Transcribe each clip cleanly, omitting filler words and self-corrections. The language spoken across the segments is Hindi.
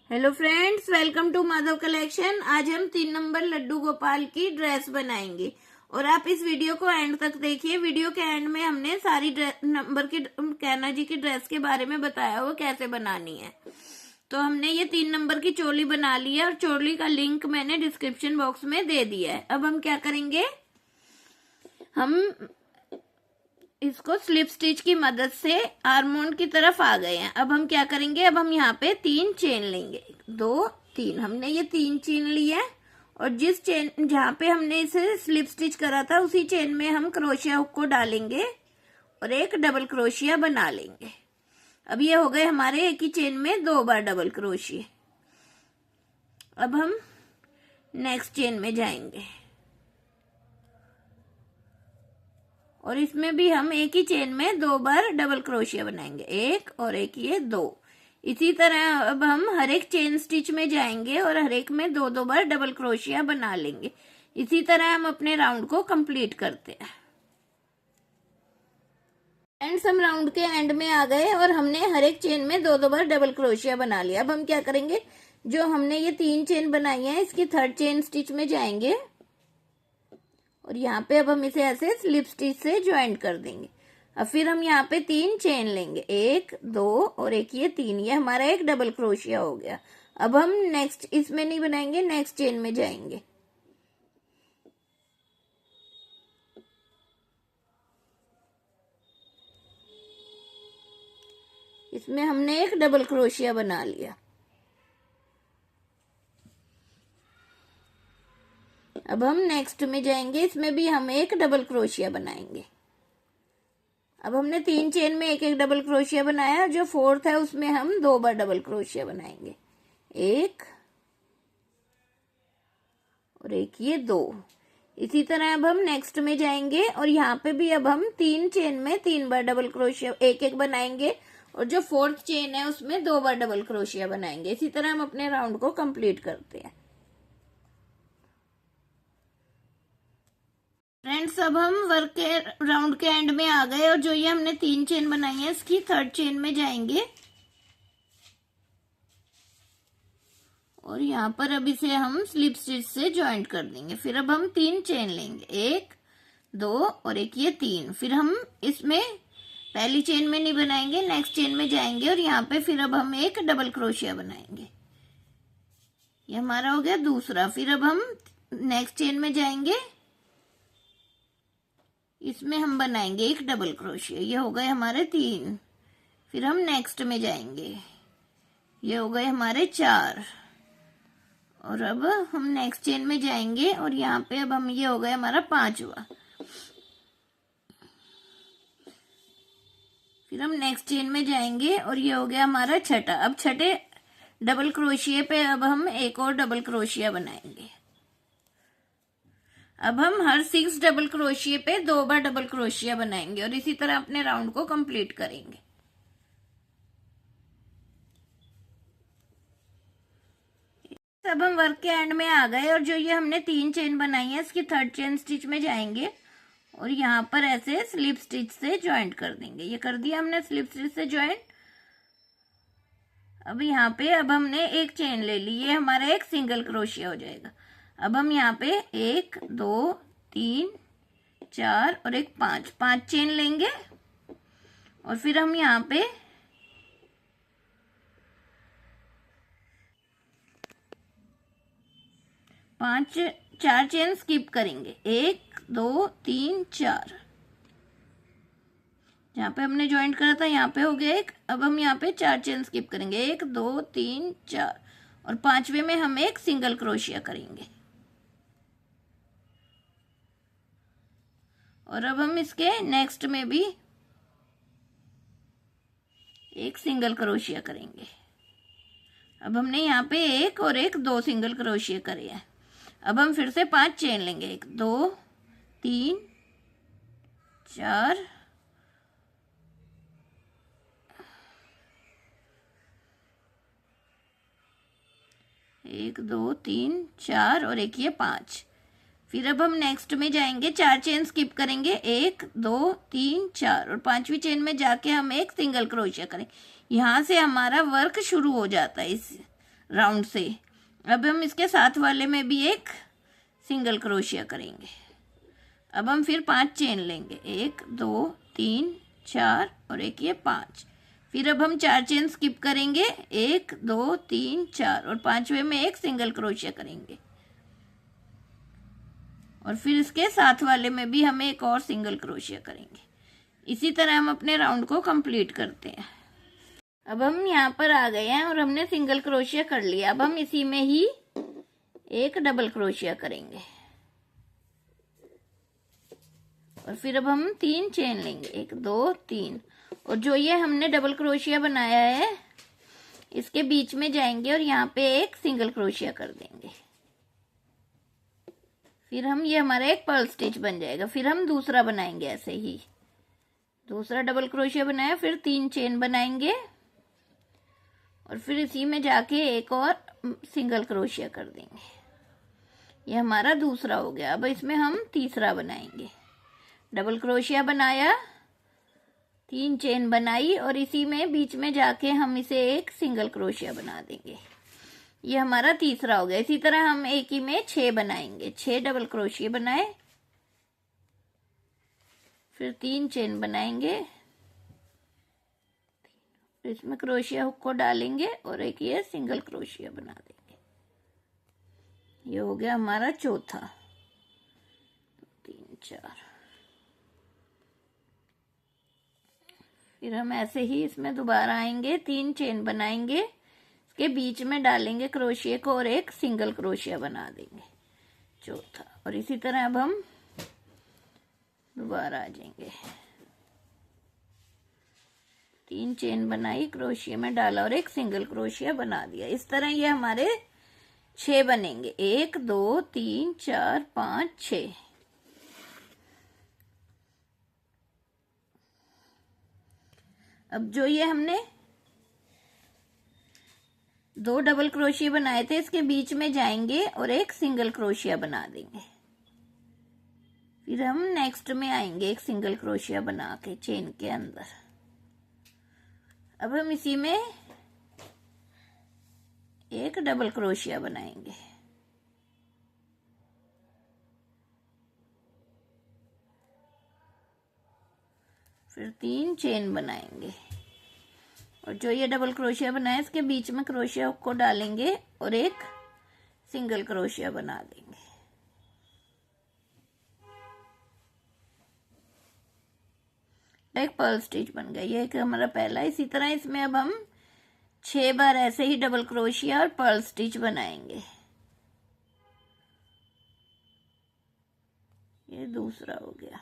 Hello friends, welcome to Madhav collection. आज हम 3 नंबर लड्डू गोपाल की ड्रेस बनाएंगे और आप इस वीडियो को एंड तक देखिए। वीडियो के एंड में हमने सारी नंबर की कैना जी की ड्रेस के बारे में बताया हुआ कैसे बनानी है। तो हमने ये 3 नंबर की चोली बना ली है और चोली का लिंक मैंने डिस्क्रिप्शन बॉक्स में दे दिया है। अब हम क्या करेंगे, हम इसको स्लिप स्टिच की मदद से आर्मोंड की तरफ आ गए हैं। अब हम क्या करेंगे, अब हम यहाँ पे 3 चेन लेंगे, 2 3। हमने ये 3 चेन ली है और जिस चेन जहाँ पे हमने इसे स्लिप स्टिच करा था उसी चेन में हम क्रोशिया हुक को डालेंगे और एक डबल क्रोशिया बना लेंगे। अब ये हो गए हमारे एक ही चेन में 2 बार डबल क्रोशिया। अब हम नेक्स्ट चेन में जाएंगे और इसमें भी हम एक ही चेन में 2 बार डबल क्रोशिया बनाएंगे, एक और एक, ये 2। इसी तरह अब हम हर एक चेन स्टिच में जाएंगे और हर एक में 2 बार डबल क्रोशिया बना लेंगे। इसी तरह हम अपने राउंड को कंप्लीट करते हैं। फ्रेंड्स, हम राउंड के एंड में आ गए और हमने हर एक चेन में 2 बार डबल क्रोशिया बना लिया। अब हम क्या करेंगे, जो हमने ये 3 चेन बनाई है इसकी 3rd चेन स्टिच में जाएंगे और यहाँ पे अब हम इसे ऐसे स्लिप स्टिच से ज्वाइंट कर देंगे। अब फिर हम यहाँ पे 3 चेन लेंगे, 1 2 और एक, ये 3। ये हमारा एक डबल क्रोशिया हो गया। अब हम नेक्स्ट इसमें नहीं बनाएंगे, नेक्स्ट चेन में जाएंगे। इसमें हमने एक डबल क्रोशिया बना लिया। अब हम नेक्स्ट में जाएंगे, इसमें भी हम एक डबल क्रोशिया बनाएंगे। अब हमने 3 चेन में एक एक डबल क्रोशिया बनाया, जो 4th है उसमें हम 2 बार डबल क्रोशिया बनाएंगे, एक और एक, ये 2। इसी तरह अब हम नेक्स्ट में जाएंगे और यहाँ पे भी अब हम 3 चेन में 3 बार डबल क्रोशिया एक एक बनाएंगे और जो 4th चेन है उसमें 2 बार डबल क्रोशिया बनाएंगे। इसी तरह हम अपने राउंड को कंप्लीट करते हैं। फ्रेंड्स, अब हम वर्क के राउंड के एंड में आ गए और जो ये हमने 3 चेन बनाई है इसकी 3rd चेन में जाएंगे और यहाँ पर अब इसे हम स्लिप स्टिच से ज्वाइंट कर देंगे। फिर अब हम 3 चेन लेंगे, 1 2 और एक, ये 3। फिर हम इसमें पहली चेन में नहीं बनाएंगे, नेक्स्ट चेन में जाएंगे और यहाँ पे फिर अब हम एक डबल क्रोशिया बनाएंगे। ये हमारा हो गया दूसरा। फिर अब हम नेक्स्ट चेन में जाएंगे, इसमें हम बनाएंगे एक डबल क्रोशिया। ये हो गए हमारे 3। फिर हम नेक्स्ट में जाएंगे, ये हो गए हमारे 4। और अब हम नेक्स्ट चेन में जाएंगे और यहाँ पे अब हम, ये हो गया हमारा 5वां। फिर हम नेक्स्ट चेन में जाएंगे और ये हो गया हमारा 6ठा। अब 6ठे डबल क्रोशिया पे अब हम एक और डबल क्रोशिया बनाएंगे। अब हम हर 6 डबल क्रोशिया पे 2 बार डबल क्रोशिया बनाएंगे और इसी तरह अपने राउंड को कंप्लीट करेंगे। अब हम वर्क के एंड में आ गए और जो ये हमने 3 चेन बनाई है इसकी 3rd चेन स्टिच में जाएंगे और यहाँ पर ऐसे स्लिप स्टिच से ज्वाइंट कर देंगे। ये कर दिया हमने स्लिप स्टिच से ज्वाइंट। अब यहाँ पे अब हमने एक चेन ले ली, ये हमारा एक सिंगल क्रोशिया हो जाएगा। अब हम यहाँ पे 1 2 3 4 और एक 5 चेन लेंगे और फिर हम यहाँ पे 4 चेन स्किप करेंगे, 1 2 3 4। जहाँ पे हमने ज्वाइंट करा था यहाँ पे हो गया एक। अब हम यहाँ पे 4 चेन स्किप करेंगे, 1 2 3 4 और 5वें में हम एक सिंगल क्रोशिया करेंगे। और अब हम इसके नेक्स्ट में भी एक सिंगल क्रोशिया करेंगे। अब हमने यहाँ पे एक और एक, 2 सिंगल क्रोशिया करे हैं। अब हम फिर से 5 चेन लेंगे, 1 2 3 4 1 2 3 4 और एक, ये 5। फिर अब हम नेक्स्ट में जाएंगे, 4 चेन स्किप करेंगे, 1 2 3 4 और 5वीं चेन में जाके हम एक सिंगल क्रोशिया करेंगे। यहाँ से हमारा वर्क शुरू हो जाता है इस राउंड से। अब हम इसके साथ वाले में भी एक सिंगल क्रोशिया करेंगे। अब हम फिर 5 चेन लेंगे, 1 2 3 4 और एक ये 5। फिर अब हम 4 चेन स्किप करेंगे, 1 2 3 4 और 5वें में एक सिंगल क्रोशिया करेंगे। और फिर इसके साथ वाले में भी हम एक और सिंगल क्रोशिया करेंगे। इसी तरह हम अपने राउंड को कंप्लीट करते हैं। अब हम यहाँ पर आ गए हैं और हमने सिंगल क्रोशिया कर लिया। अब हम इसी में ही एक डबल क्रोशिया करेंगे और फिर अब हम 3 चेन लेंगे, 1 2 3। और जो ये हमने डबल क्रोशिया बनाया है इसके बीच में जाएंगे और यहाँ पे एक सिंगल क्रोशिया कर देंगे। फिर हम ये हमारा एक पर्ल स्टिच बन जाएगा। फिर हम दूसरा बनाएंगे, ऐसे ही दूसरा डबल क्रोशिया बनाया, फिर 3 चेन बनाएंगे और फिर इसी में जाके एक और सिंगल क्रोशिया कर देंगे। ये हमारा दूसरा हो गया। अब इसमें हम तीसरा बनाएंगे। डबल क्रोशिया बनाया, 3 चेन बनाई और इसी में बीच में जाके हम इसे एक सिंगल क्रोशिया बना देंगे। ये हमारा तीसरा हो गया। इसी तरह हम एक ही में 6 बनाएंगे, 6 डबल क्रोशिया बनाए, फिर 3 चेन बनाएंगे, इसमें क्रोशिया हुक को डालेंगे और एक ये सिंगल क्रोशिया बना देंगे। ये हो गया हमारा चौथा। 3 4। फिर हम ऐसे ही इसमें दोबारा आएंगे, 3 चेन बनाएंगे, इसके बीच में डालेंगे क्रोशिया को और एक सिंगल क्रोशिया बना देंगे, चौथा। और इसी तरह अब हम दोबारा आ जाएंगे, 3 चेन बनाई, क्रोशिया में डाला और एक सिंगल क्रोशिया बना दिया। इस तरह ये हमारे 6 बनेंगे, 1 2 3 4 5 6। अब जो ये हमने 2 डबल क्रोशिया बनाए थे इसके बीच में जाएंगे और एक सिंगल क्रोशिया बना देंगे। फिर हम नेक्स्ट में आएंगे, एक सिंगल क्रोशिया बना के चेन के अंदर। अब हम इसी में एक डबल क्रोशिया बनाएंगे, फिर 3 चेन बनाएंगे और जो ये डबल क्रोशिया बनाया इसके बीच में क्रोशिया हुक को डालेंगे और एक सिंगल क्रोशिया बना देंगे। एक पर्ल स्टिच बन गया। ये एक हमारा पहला। इसी तरह इसमें अब हम 6 बार ऐसे ही डबल क्रोशिया और पर्ल स्टिच बनाएंगे। ये दूसरा हो गया।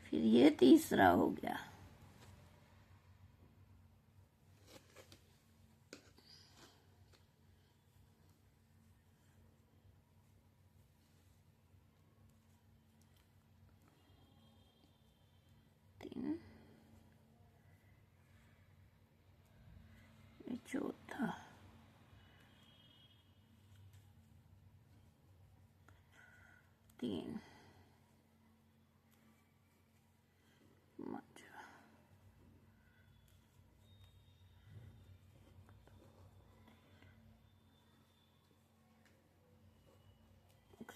फिर ये तीसरा हो गया। चौथा, तीन,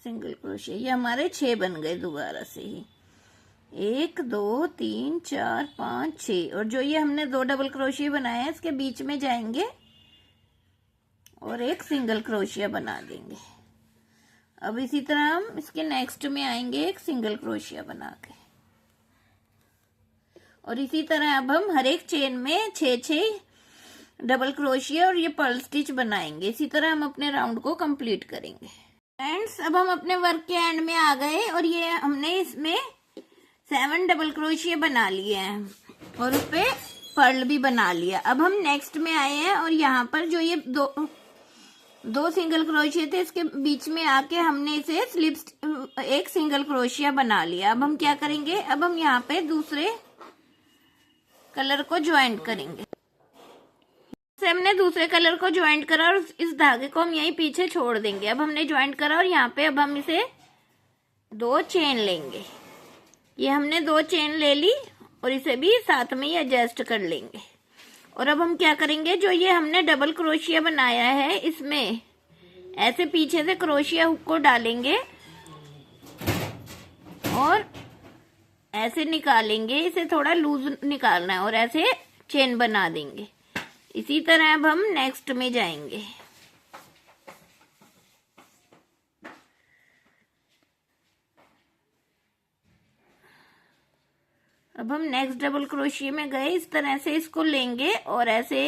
सिंगल क्रोशिया। ये हमारे 6 बन गए दोबारा से ही, 1 2 3 4 5 6। और जो ये हमने 2 डबल क्रोशिया बनाए हैं इसके बीच में जाएंगे और एक सिंगल क्रोशिया बना देंगे। अब इसी तरह हम इसके नेक्स्ट में आएंगे, एक सिंगल क्रोशिया बना के। और इसी तरह अब हम हर एक चेन में 6 डबल क्रोशिया और ये पर्ल स्टिच बनाएंगे। इसी तरह हम अपने राउंड को कंप्लीट करेंगे। फ्रेंड्स, अब हम अपने वर्क के एंड में आ गए और ये हमने इसमें 7 डबल क्रोशिया बना लिए हैं और उस पे पर्ल भी बना लिया। अब हम नेक्स्ट में आए हैं और यहाँ पर जो ये दो सिंगल क्रोशिया थे इसके बीच में आके हमने इसे स्लिप एक सिंगल क्रोशिया बना लिया। अब हम क्या करेंगे, अब हम यहाँ पे दूसरे कलर को ज्वाइंट करेंगे। से हमने दूसरे कलर को ज्वाइंट करा और इस धागे को हम यहीं पीछे छोड़ देंगे। अब हमने ज्वाइंट करा और यहाँ पे अब हम इसे 2 चेन लेंगे, ये हमने 2 चेन ले ली और इसे भी साथ में ही एडजस्ट कर लेंगे। और अब हम क्या करेंगे, जो ये हमने डबल क्रोशिया बनाया है इसमें ऐसे पीछे से क्रोशिया हुक को डालेंगे और ऐसे निकालेंगे, इसे थोड़ा लूज निकालना है और ऐसे चेन बना देंगे। इसी तरह अब हम नेक्स्ट में जाएंगे। अब हम नेक्स्ट डबल क्रोशिया में गए, इस तरह से इसको लेंगे और ऐसे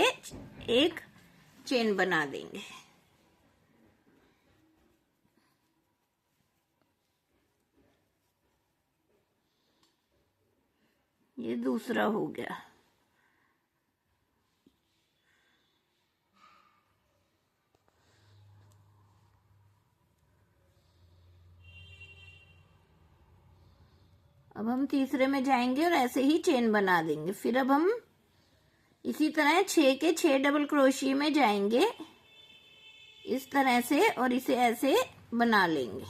एक चेन बना देंगे। ये दूसरा हो गया। अब हम तीसरे में जाएंगे और ऐसे ही चेन बना देंगे। फिर अब हम इसी तरह 6 के 6 डबल क्रोशिया में जाएंगे इस तरह से और इसे ऐसे बना लेंगे।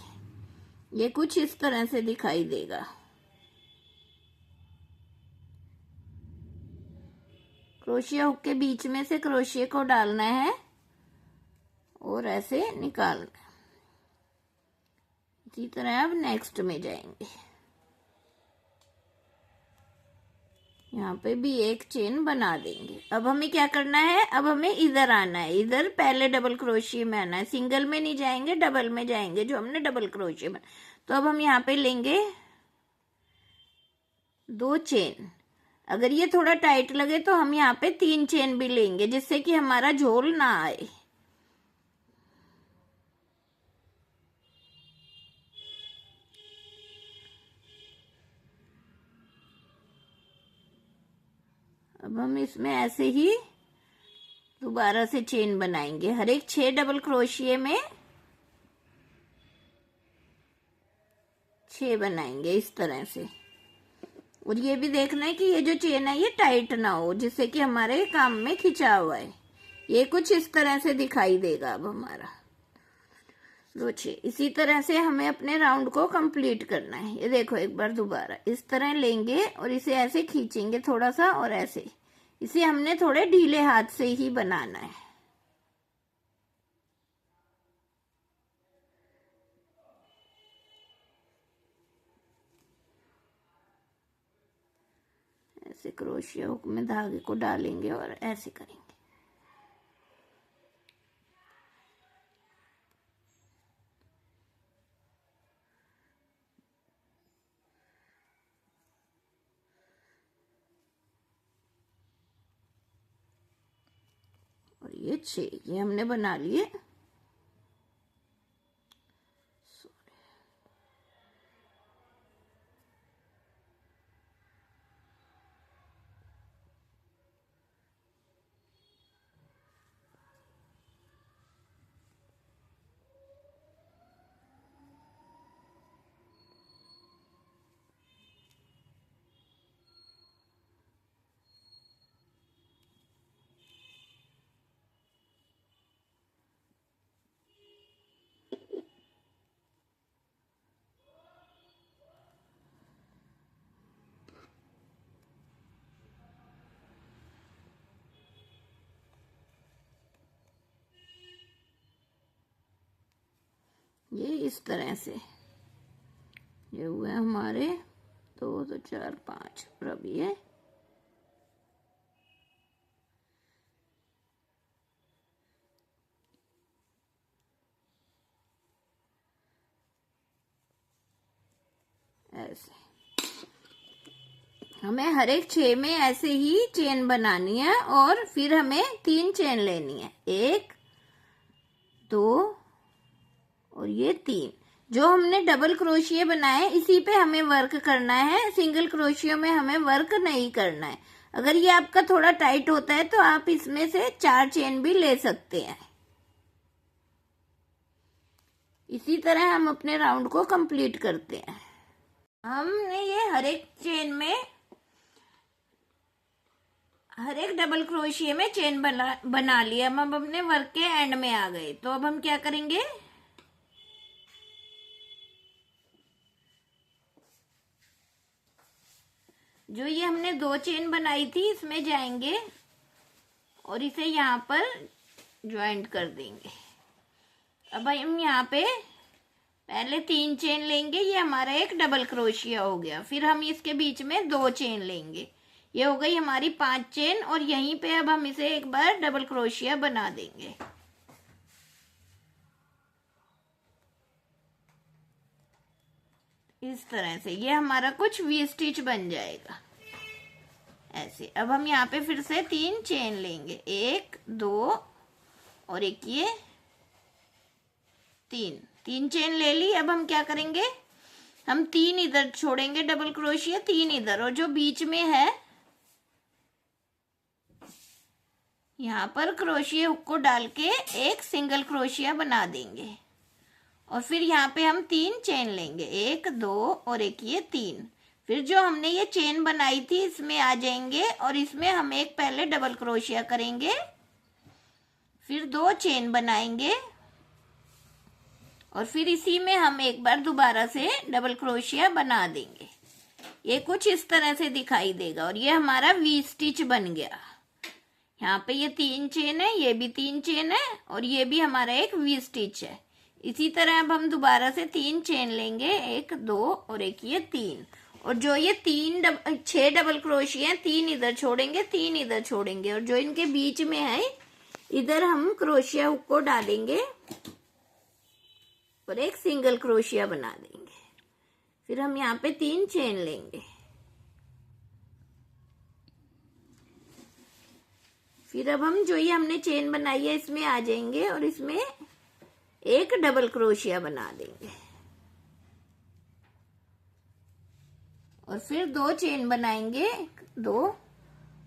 ये कुछ इस तरह से दिखाई देगा। क्रोशिया हुक के बीच में से क्रोशिया को डालना है और ऐसे निकालना है। इसी तरह अब नेक्स्ट में जाएंगे। यहाँ पे भी एक चेन बना देंगे। अब हमें क्या करना है, अब हमें इधर आना है। इधर पहले डबल क्रोशिया में आना है, सिंगल में नहीं जाएंगे, डबल में जाएंगे जो हमने डबल क्रोशिया में। तो अब हम यहाँ पे लेंगे 2 चेन। अगर ये थोड़ा टाइट लगे तो हम यहाँ पे 3 चेन भी लेंगे जिससे कि हमारा झोल ना आए। अब हम इसमें ऐसे ही दोबारा से चेन बनाएंगे। हर एक 6 डबल क्रोशिया में 6 बनाएंगे इस तरह से। और ये भी देखना है कि ये जो चेन है ये टाइट ना हो, जिससे कि हमारे काम में खिंचा हुआ है। ये कुछ इस तरह से दिखाई देगा। अब हमारा 2 6 इसी तरह से हमें अपने राउंड को कंप्लीट करना है। ये देखो एक बार दोबारा इस तरह लेंगे और इसे ऐसे खींचेंगे थोड़ा सा और ऐसे। इसे हमने थोड़े ढीले हाथ से ही बनाना है। ऐसे क्रोशिया हुक में धागे को डालेंगे और ऐसे करेंगे। और ये 6 ये हमने बना लिए। ये इस तरह से ये हुए हमारे 2 2 4 5। और अब ये ऐसे हमें हर एक 6 में ऐसे ही चेन बनानी है और फिर हमें 3 चेन लेनी है। 1 2 और ये 3। जो हमने डबल क्रोशिया बनाए इसी पे हमें वर्क करना है। सिंगल क्रोशिया में हमें वर्क नहीं करना है। अगर ये आपका थोड़ा टाइट होता है तो आप इसमें से 4 चेन भी ले सकते हैं। इसी तरह हम अपने राउंड को कंप्लीट करते हैं। हमने ये हर एक चेन में हर एक डबल क्रोशिया में चेन बना लिया। हम अपने वर्क के एंड में आ गए। तो अब हम क्या करेंगे, जो ये हमने 2 चेन बनाई थी इसमें जाएंगे और इसे यहाँ पर ज्वाइंट कर देंगे। अब हम यहाँ पे पहले 3 चेन लेंगे, ये हमारा एक डबल क्रोशिया हो गया। फिर हम इसके बीच में 2 चेन लेंगे, ये हो गई हमारी 5 चेन। और यहीं पे अब हम इसे एक बार डबल क्रोशिया बना देंगे। इस तरह से ये हमारा कुछ वी स्टिच बन जाएगा ऐसे। अब हम यहाँ पे फिर से 3 चेन लेंगे, 1 2 और एक ये 3 चेन ले ली। अब हम क्या करेंगे, हम 3 इधर छोड़ेंगे डबल क्रोशिया, 3 इधर, और जो बीच में है यहाँ पर क्रोशिया हुक को डाल के एक सिंगल क्रोशिया बना देंगे। और फिर यहाँ पे हम 3 चेन लेंगे, 1 2 और एक ये 3। फिर जो हमने ये चेन बनाई थी इसमें आ जाएंगे और इसमें हम एक पहले डबल क्रोशिया करेंगे, फिर 2 चेन बनाएंगे और फिर इसी में हम एक बार दोबारा से डबल क्रोशिया बना देंगे। ये कुछ इस तरह से दिखाई देगा और ये हमारा वी स्टिच बन गया। यहाँ पे ये 3 चेन है, ये भी 3 चेन है और ये भी हमारा एक वी स्टिच है। इसी तरह अब हम दोबारा से 3 चेन लेंगे, 1 2 और एक ये 3। और जो ये 6 डबल क्रोशिया हैं, 3 इधर छोड़ेंगे, 3 इधर छोड़ेंगे, और जो इनके बीच में है इधर हम क्रोशिया हुक को डालेंगे और एक सिंगल क्रोशिया बना देंगे। फिर हम यहाँ पे 3 चेन लेंगे, फिर अब हम जो ये हमने चेन बनाई है इसमें आ जाएंगे और इसमें एक डबल क्रोशिया बना देंगे और फिर 2 चेन बनाएंगे, 2,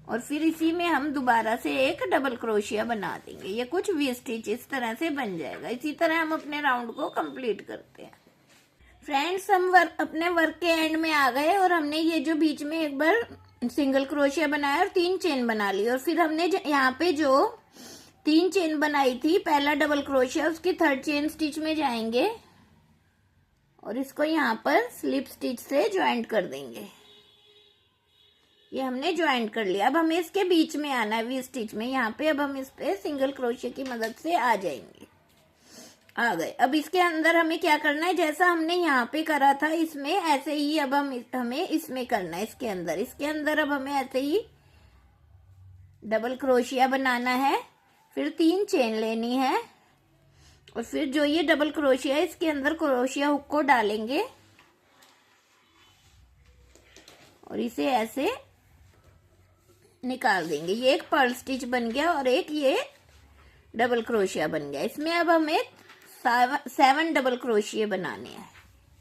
और फिर इसी में हम दोबारा से एक डबल क्रोशिया बना देंगे। ये कुछ वी स्टिच इस तरह से बन जाएगा। इसी तरह हम अपने राउंड को कंप्लीट करते हैं। फ्रेंड्स, हम अपने वर्क के एंड में आ गए और हमने ये जो बीच में एक बार सिंगल क्रोशिया बनाया और 3 चेन बना ली। और फिर हमने यहाँ पे जो 3 चेन बनाई थी, पहला डबल क्रोशिया, उसकी 3rd चेन स्टिच में जाएंगे और इसको यहाँ पर स्लिप स्टिच से ज्वाइंट कर देंगे। ये हमने ज्वाइंट कर लिया। अब हमें इसके बीच में आना है वी स्टिच में, यहाँ पे अब हम इस पे सिंगल क्रोशिया की मदद से आ जाएंगे। आ गए। अब इसके अंदर हमें क्या करना है, जैसा हमने यहाँ पे करा था इसमें, ऐसे ही अब हमें इसमें करना है। इसके अंदर अब हमें ऐसे ही डबल क्रोशिया बनाना है, फिर 3 चेन लेनी है और फिर जो ये डबल क्रोशिया है इसके अंदर क्रोशिया हुक को डालेंगे और इसे ऐसे निकाल देंगे। ये एक पर्ल स्टिच बन गया और एक ये डबल क्रोशिया बन गया। इसमें अब हमें 7 डबल क्रोशिया बनाने हैं,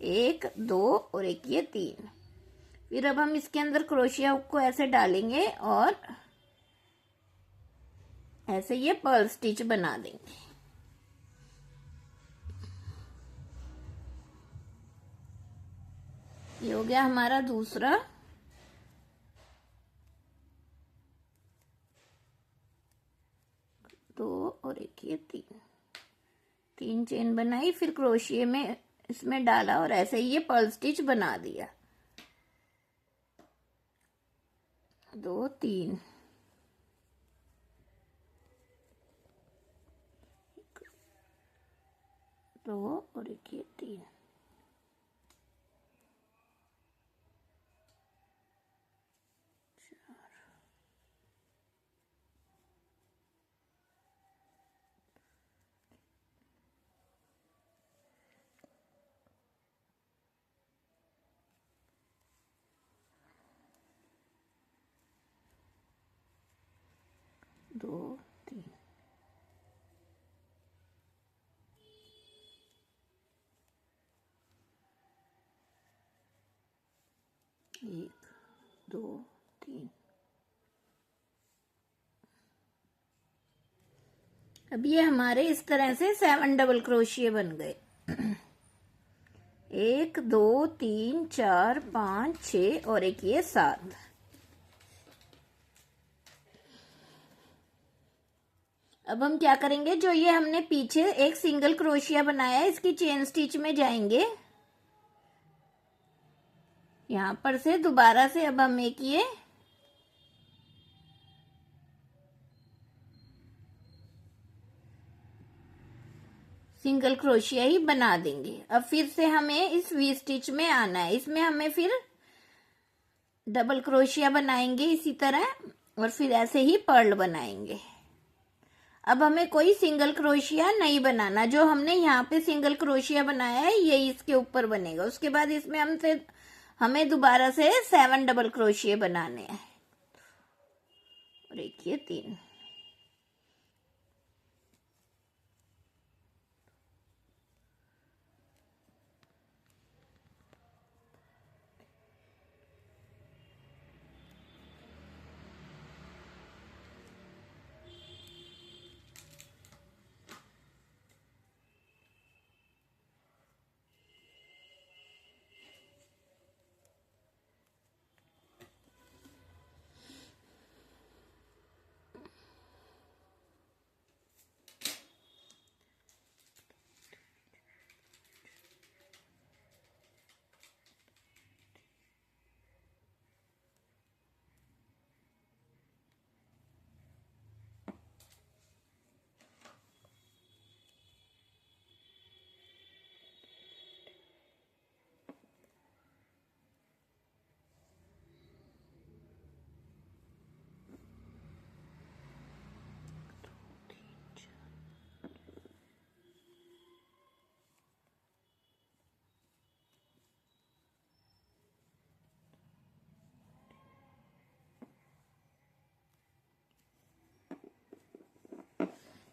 1 2 और एक ये 3। फिर अब हम इसके अंदर क्रोशिया हुक को ऐसे डालेंगे और ऐसे ये पर्ल स्टिच बना देंगे। ये हो गया हमारा दूसरा। दो और एक ये 3 चेन बनाई, फिर क्रोशिया में इसमें डाला और ऐसे ही ये पर्ल स्टिच बना दिया। 2 3 2 और एक ये 3। दो 3 1 2 3। अब ये हमारे इस तरह से 7 डबल क्रोशिया बन गए। 1 2 3 4 5 6 और एक ये 7। अब हम क्या करेंगे, जो ये हमने पीछे एक सिंगल क्रोशिया बनाया है इसकी चेन स्टिच में जाएंगे यहाँ पर से दोबारा से अब हम एक ये सिंगल क्रोशिया ही बना देंगे। अब फिर से हमें इस वी स्टिच में आना है। इसमें हमें फिर डबल क्रोशिया बनाएंगे इसी तरह, और फिर ऐसे ही पर्ल बनाएंगे। अब हमें कोई सिंगल क्रोशिया नहीं बनाना। जो हमने यहाँ पे सिंगल क्रोशिया बनाया है ये इसके ऊपर बनेगा। उसके बाद इसमें हमें दोबारा से 7 डबल क्रोशिया बनाने हैं, और एक ये 3।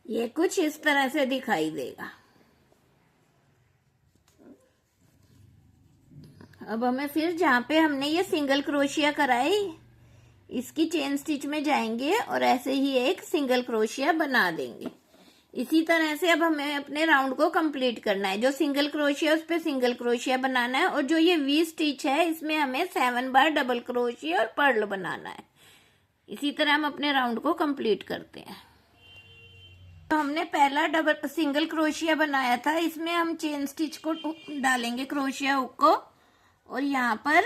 ये कुछ इस तरह से दिखाई देगा। अब हमें फिर जहाँ पे हमने ये सिंगल क्रोशिया कराई इसकी चेन स्टिच में जाएंगे और ऐसे ही एक सिंगल क्रोशिया बना देंगे। इसी तरह से अब हमें अपने राउंड को कंप्लीट करना है। जो सिंगल क्रोशिया उस पे सिंगल क्रोशिया बनाना है, और जो ये वी स्टिच है इसमें हमें 7 बार डबल क्रोशिया और पर्ल बनाना है। इसी तरह हम अपने राउंड को कंप्लीट करते हैं। तो हमने पहला सिंगल क्रोशिया बनाया था, इसमें हम चेन स्टिच को डालेंगे क्रोशिया हुक को, और यहाँ पर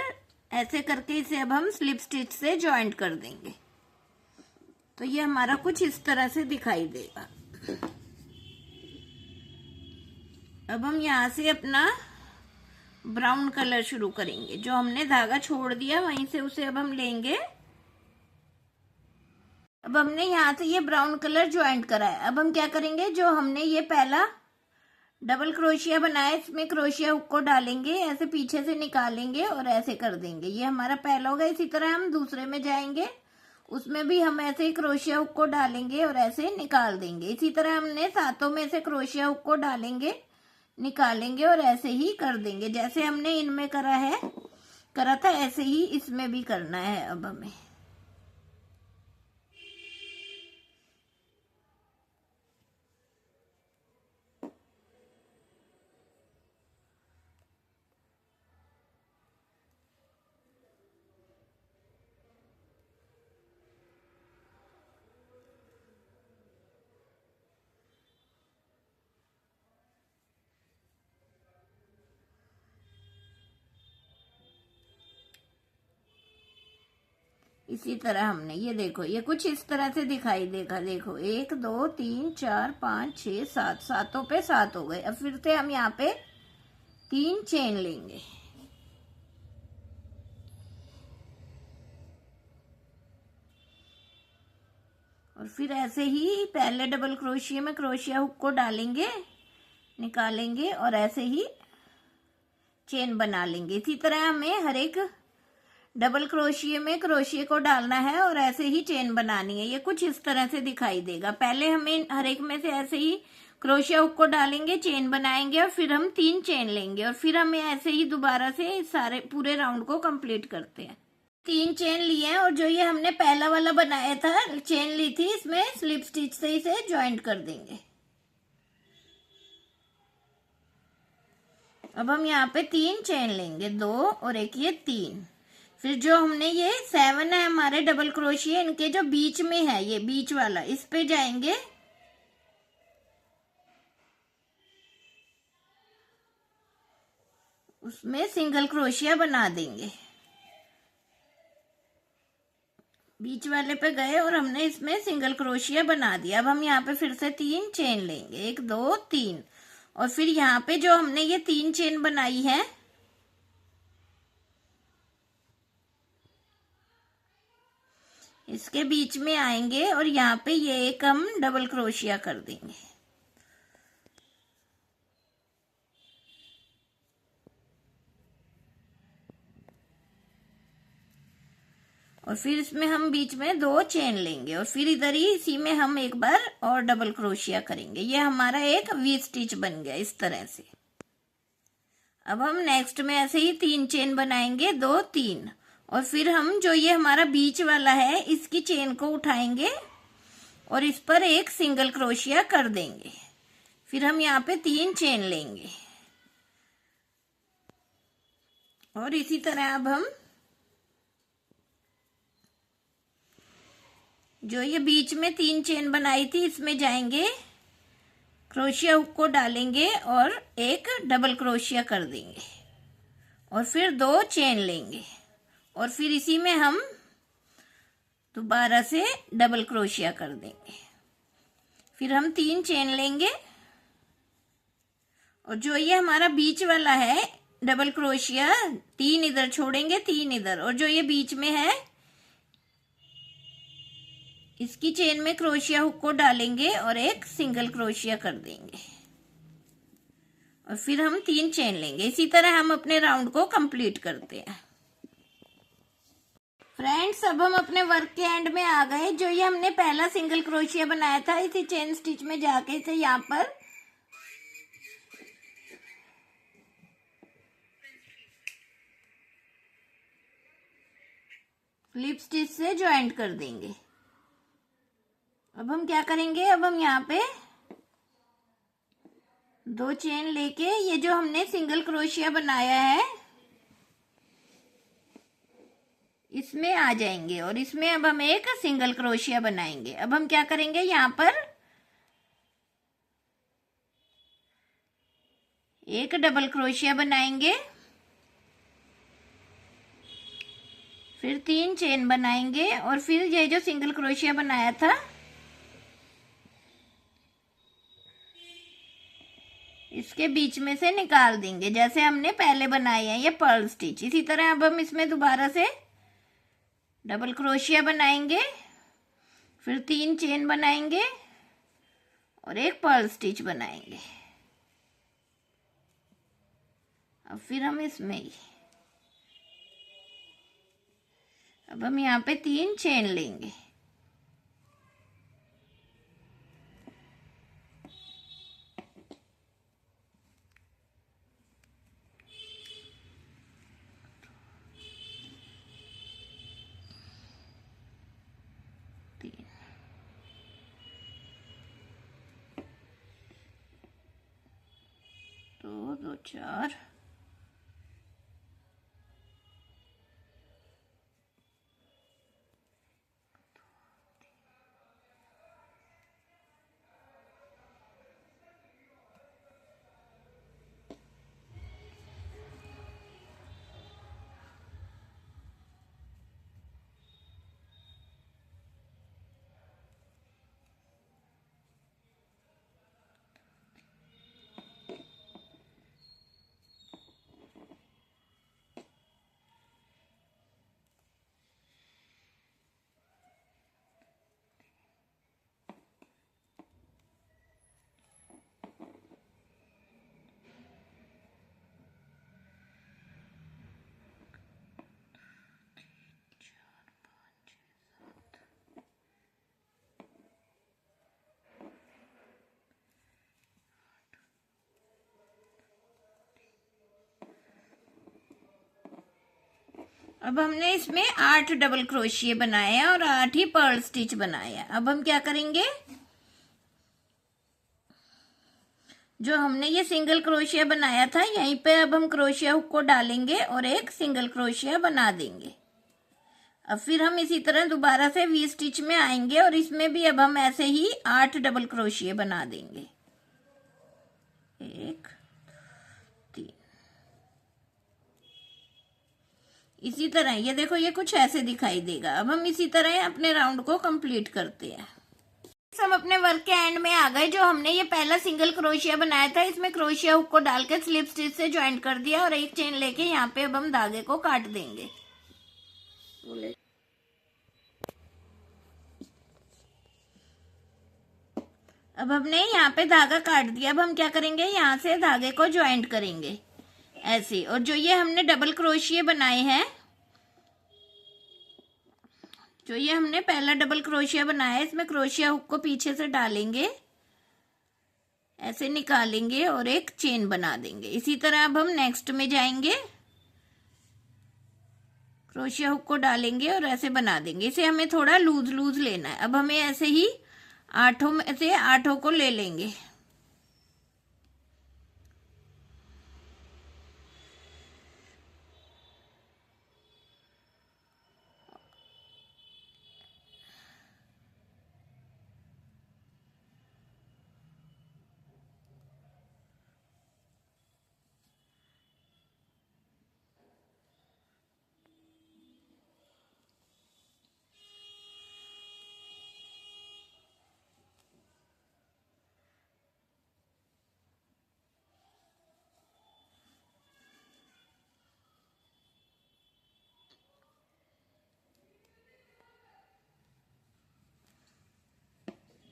ऐसे करके इसे अब हम स्लिप स्टिच से जॉइंट कर देंगे। तो ये हमारा कुछ इस तरह से दिखाई देगा। अब हम यहाँ से अपना ब्राउन कलर शुरू करेंगे। जो हमने धागा छोड़ दिया वहीं से उसे अब हम लेंगे। अब हमने यहाँ से ये ब्राउन कलर ज्वाइंट करा है। अब हम क्या करेंगे, जो हमने ये पहला डबल क्रोशिया बनाया इसमें क्रोशिया हुक को डालेंगे, ऐसे पीछे से निकालेंगे और ऐसे कर देंगे। ये हमारा पहला होगा। इसी तरह हम दूसरे में जाएंगे, उसमें भी हम ऐसे ही क्रोशिया हुक को डालेंगे और ऐसे निकाल देंगे। इसी तरह हमने सातों में से क्रोशिया हुक को डालेंगे, निकालेंगे और ऐसे ही कर देंगे। जैसे हमने इनमें करा था ऐसे ही इसमें भी करना है। अब हमें इसी तरह हमने ये देखो, ये कुछ इस तरह से दिखाई देगा। देखो 1 2 3 4 5 6 7, सातों पे 7 हो गए। अब फिर से हम यहाँ पे 3 चेन लेंगे, और फिर ऐसे ही पहले डबल क्रोशिया में क्रोशिया हुक को डालेंगे, निकालेंगे और ऐसे ही चेन बना लेंगे। इसी तरह हमें हर एक डबल क्रोशिया में क्रोशिया को डालना है और ऐसे ही चेन बनानी है। ये कुछ इस तरह से दिखाई देगा। पहले हमें हर एक में से ऐसे ही क्रोशिया हुक को डालेंगे, चेन बनाएंगे और फिर हम 3 चेन लेंगे, और फिर हमें ऐसे ही दोबारा से सारे पूरे राउंड को कंप्लीट करते हैं। 3 चेन लिए हैं, और जो ये हमने पहला वाला बनाया था चेन ली थी, इसमें स्लिप स्टिच से इसे ज्वाइंट कर देंगे। अब हम यहाँ पे 3 चेन लेंगे, 2 और एक ये 3। फिर जो हमने ये 7 है हमारे डबल क्रोशिया, इनके जो बीच में है ये बीच वाला, इस पे जाएंगे, उसमें सिंगल क्रोशिया बना देंगे। बीच वाले पे गए और हमने इसमें सिंगल क्रोशिया बना दिया। अब हम यहाँ पे फिर से 3 चेन लेंगे, 1 2 3, और फिर यहाँ पे जो हमने ये 3 चेन बनाई है इसके बीच में आएंगे और यहाँ पे ये एक हम डबल क्रोशिया कर देंगे। और फिर इसमें हम बीच में 2 चेन लेंगे और फिर इधर ही इसी में हम एक बार और डबल क्रोशिया करेंगे। ये हमारा एक वी स्टिच बन गया इस तरह से। अब हम नेक्स्ट में ऐसे ही 3 चेन बनाएंगे, 2 3, और फिर हम जो ये हमारा बीच वाला है इसकी चेन को उठाएंगे और इस पर एक सिंगल क्रोशिया कर देंगे। फिर हम यहाँ पे 3 चेन लेंगे और इसी तरह अब हम जो ये बीच में 3 चेन बनाई थी इसमें जाएंगे, क्रोशिया हुक को डालेंगे और एक डबल क्रोशिया कर देंगे और फिर 2 चेन लेंगे और फिर इसी में हम दोबारा से डबल क्रोशिया कर देंगे। फिर हम 3 चेन लेंगे और जो ये हमारा बीच वाला है डबल क्रोशिया, 3 इधर छोड़ेंगे, 3 इधर, और जो ये बीच में है इसकी चेन में क्रोशिया हुक को डालेंगे और एक सिंगल क्रोशिया कर देंगे और फिर हम 3 चेन लेंगे। इसी तरह हम अपने राउंड को कंप्लीट करते हैं। फ्रेंड्स, अब हम अपने वर्क के एंड में आ गए। जो ये हमने पहला सिंगल क्रोशिया बनाया था इसी चेन स्टिच में जाके इसे यहाँ पर फ्लिप स्टिच से ज्वाइंट कर देंगे। अब हम क्या करेंगे, अब हम यहाँ पे 2 चेन लेके ये जो हमने सिंगल क्रोशिया बनाया है इसमें आ जाएंगे और इसमें अब हम एक सिंगल क्रोशिया बनाएंगे। अब हम क्या करेंगे, यहाँ पर एक डबल क्रोशिया बनाएंगे, फिर 3 चेन बनाएंगे और फिर ये जो सिंगल क्रोशिया बनाया था इसके बीच में से निकाल देंगे जैसे हमने पहले बनाए हैं ये पर्ल स्टिच। इसी तरह अब हम इसमें दोबारा से डबल क्रोशिया बनाएंगे, फिर 3 चेन बनाएंगे और एक पर्ल स्टिच बनाएंगे। अब फिर हम इसमें ही अब हम यहाँ पे 3 चेन लेंगे दो 2 4 अब हमने इसमें 8 डबल क्रोशिये बनाए हैं और 8 ही पर्ल स्टिच बनाए हैं। अब हम क्या करेंगे, जो हमने ये सिंगल क्रोशिया बनाया था यहीं पे अब हम क्रोशिया हुक को डालेंगे और एक सिंगल क्रोशिया बना देंगे। अब फिर हम इसी तरह दोबारा से वी स्टिच में आएंगे और इसमें भी अब हम ऐसे ही 8 डबल क्रोशिये बना देंगे। 1 3, इसी तरह ये देखो, ये कुछ ऐसे दिखाई देगा। अब हम इसी तरह अपने राउंड को कंप्लीट करते हैं। हम अपने वर्क के एंड में आ गए। जो हमने ये पहला सिंगल क्रोशिया बनाया था, इसमें क्रोशिया हुक को डाल के स्लिप स्टिच से ज्वाइंट कर दिया और एक चेन लेके यहाँ पे अब हम धागे को काट देंगे। अब हमने यहाँ पे धागा काट दिया। अब हम क्या करेंगे, यहाँ से धागे को ज्वाइंट करेंगे ऐसे। और जो ये हमने डबल क्रोशिया बनाए हैं, जो ये हमने पहला डबल क्रोशिया बनाया है, इसमें क्रोशिया हुक को पीछे से डालेंगे, ऐसे निकालेंगे और एक चेन बना देंगे। इसी तरह अब हम नेक्स्ट में जाएंगे, क्रोशिया हुक को डालेंगे और ऐसे बना देंगे। इसे हमें थोड़ा लूज लूज लेना है। अब हमें ऐसे ही 8 में से 8 को ले लेंगे।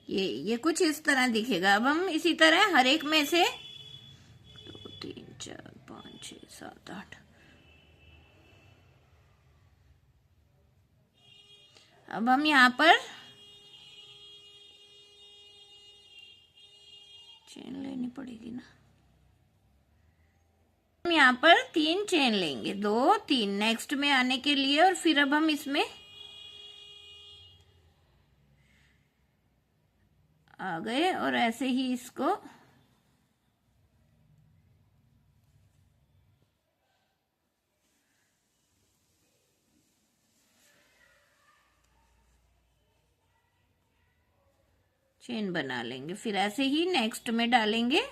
ये कुछ इस तरह दिखेगा। अब हम इसी तरह हर एक में से 2 3 4 5 6 7 8, अब हम यहाँ पर चेन लेनी पड़ेगी ना। हम यहाँ पर 3 चेन लेंगे, 2 3 नेक्स्ट में आने के लिए। और फिर अब हम इसमें आ गए और ऐसे ही इसको चेन बना लेंगे। फिर ऐसे ही नेक्स्ट में डालेंगे।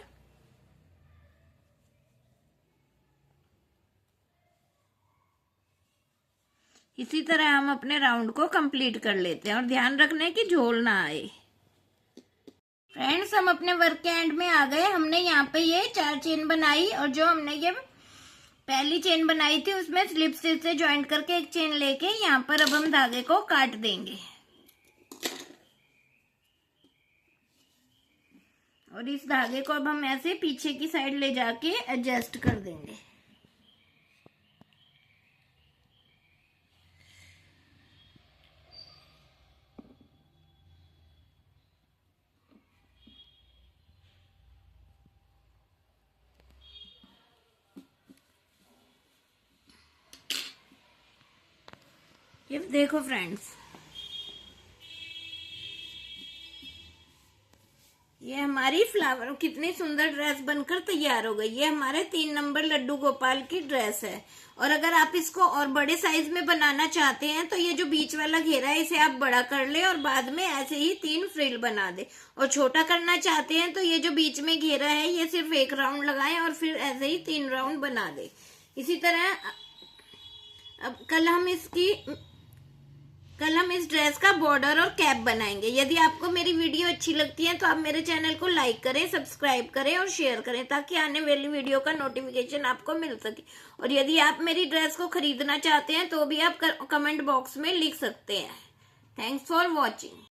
इसी तरह हम अपने राउंड को कंप्लीट कर लेते हैं और ध्यान रखना है कि झोल ना आए। फ्रेंड्स, हम अपने वर्क के एंड में आ गए। हमने यहाँ पे ये 4 चेन बनाई और जो हमने ये पहली चेन बनाई थी उसमें स्लिप स्टिच से ज्वाइंट करके एक चेन लेके यहाँ पर अब हम धागे को काट देंगे और इस धागे को अब हम ऐसे पीछे की साइड ले जाके एडजस्ट कर देंगे। ये देखो फ्रेंड्स, ये हमारी फ्लावर कितनी सुंदर ड्रेस बनकर तैयार हो गई। ये हमारे 3 नंबर लड्डू गोपाल की ड्रेस है। और अगर आप इसको और बड़े साइज में बनाना चाहते हैं तो ये जो बीच वाला घेरा है इसे आप बड़ा कर ले और बाद में ऐसे ही 3 फ्रिल बना दे। और छोटा करना चाहते हैं तो ये जो बीच में घेरा है ये सिर्फ 1 राउंड लगाएं और फिर ऐसे ही 3 राउंड बना दे। इसी तरह अब कल हम इस ड्रेस का बॉर्डर और कैप बनाएंगे। यदि आपको मेरी वीडियो अच्छी लगती है तो आप मेरे चैनल को लाइक करें, सब्सक्राइब करें और शेयर करें ताकि आने वाली वीडियो का नोटिफिकेशन आपको मिल सके। और यदि आप मेरी ड्रेस को खरीदना चाहते हैं तो भी आप कमेंट बॉक्स में लिख सकते हैं। Thanks for watching.